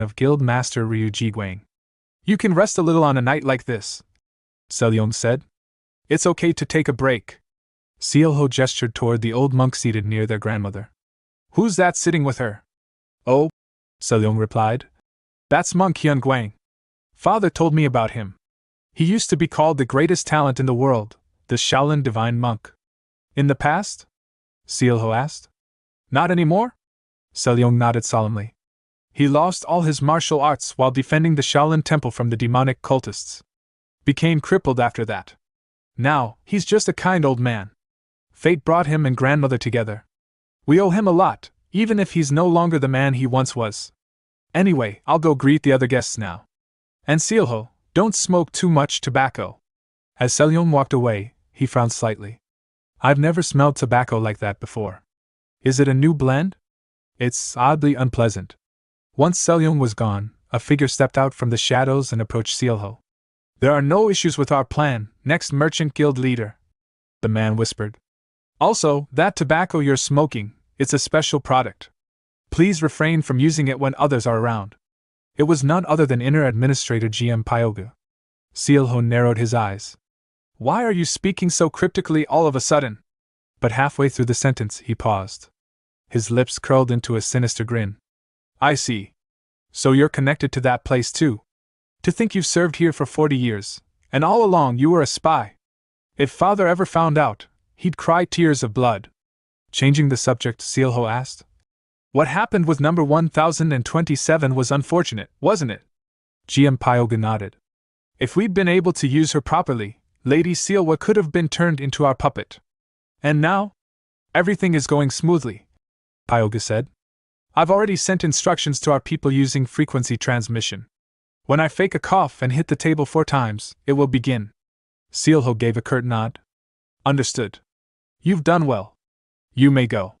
of Guild Master Ryu Jiguang. You can rest a little on a night like this, Selyong said. It's okay to take a break. Sealho gestured toward the old monk seated near their grandmother. Who's that sitting with her? Oh, Selyong replied. That's Monk Hyun Guang. Father told me about him. He used to be called the greatest talent in the world, the Shaolin Divine Monk. In the past? Sealho asked. Not anymore? Selyong nodded solemnly. He lost all his martial arts while defending the Shaolin Temple from the demonic cultists. Became crippled after that. Now, he's just a kind old man. Fate brought him and grandmother together. We owe him a lot, even if he's no longer the man he once was. Anyway, I'll go greet the other guests now. And Sealho, don't smoke too much tobacco. As Selyong walked away, he frowned slightly. I've never smelled tobacco like that before. Is it a new blend? It's oddly unpleasant. Once Selyong was gone, a figure stepped out from the shadows and approached Sealho. There are no issues with our plan, next Merchant Guild leader, the man whispered. Also, that tobacco you're smoking, it's a special product. Please refrain from using it when others are around. It was none other than Inner Administrator GM Pyoga. Sealho narrowed his eyes. Why are you speaking so cryptically all of a sudden? But halfway through the sentence he paused. His lips curled into a sinister grin. I see. So you're connected to that place too. To think you've served here for 40 years, and all along you were a spy. If Father ever found out, he'd cry tears of blood. Changing the subject, Sealho asked. What happened with number 1027 was unfortunate, wasn't it? GM Pyoga nodded. If we'd been able to use her properly, Lady Sealwa could have been turned into our puppet. And now? Everything is going smoothly, Pyoga said. I've already sent instructions to our people using frequency transmission. When I fake a cough and hit the table 4 times, it will begin. Sealho gave a curt nod. Understood. You've done well. You may go.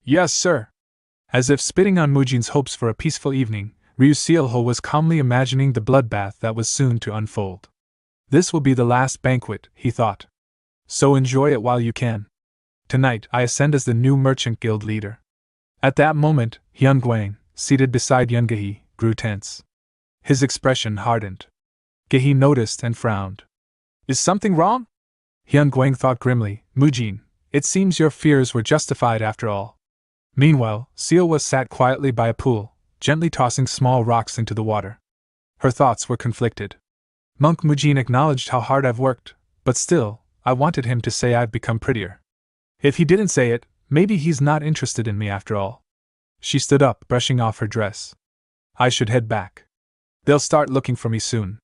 Yes, sir. As if spitting on Mujin's hopes for a peaceful evening, Ryu Sealho was calmly imagining the bloodbath that was soon to unfold. This will be the last banquet, he thought. So enjoy it while you can. Tonight I ascend as the new Merchant Guild leader. At that moment, Hyun Guang, seated beside Yun Gehi, grew tense. His expression hardened. Gehi noticed and frowned. Is something wrong? Hyun Guang thought grimly. Mujin, it seems your fears were justified after all. Meanwhile, Sealwa sat quietly by a pool, gently tossing small rocks into the water. Her thoughts were conflicted. Monk Mujin acknowledged how hard I've worked, but still, I wanted him to say I've become prettier. If he didn't say it, maybe he's not interested in me after all. She stood up, brushing off her dress. I should head back. They'll start looking for me soon.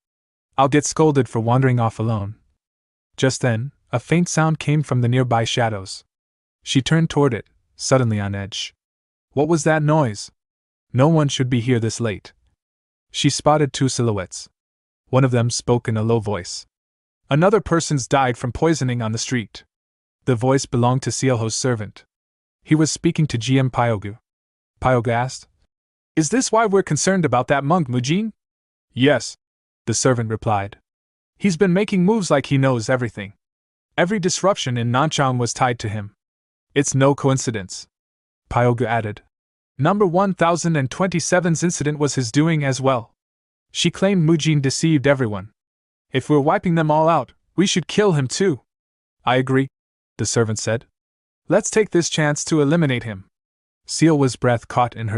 I'll get scolded for wandering off alone. Just then, a faint sound came from the nearby shadows. She turned toward it, suddenly on edge. What was that noise? No one should be here this late. She spotted 2 silhouettes. One of them spoke in a low voice. Another person's died from poisoning on the street. The voice belonged to Sealho's servant. He was speaking to GM Pyoga. Pyoga asked, Is this why we're concerned about that monk Mujin? Yes, the servant replied. He's been making moves like he knows everything. Every disruption in Nanchang was tied to him. It's no coincidence. Pyoga added. Number 1027's incident was his doing as well. She claimed Mujin deceived everyone. If we're wiping them all out, we should kill him too. I agree, the servant said. Let's take this chance to eliminate him. Sealwa's breath caught in her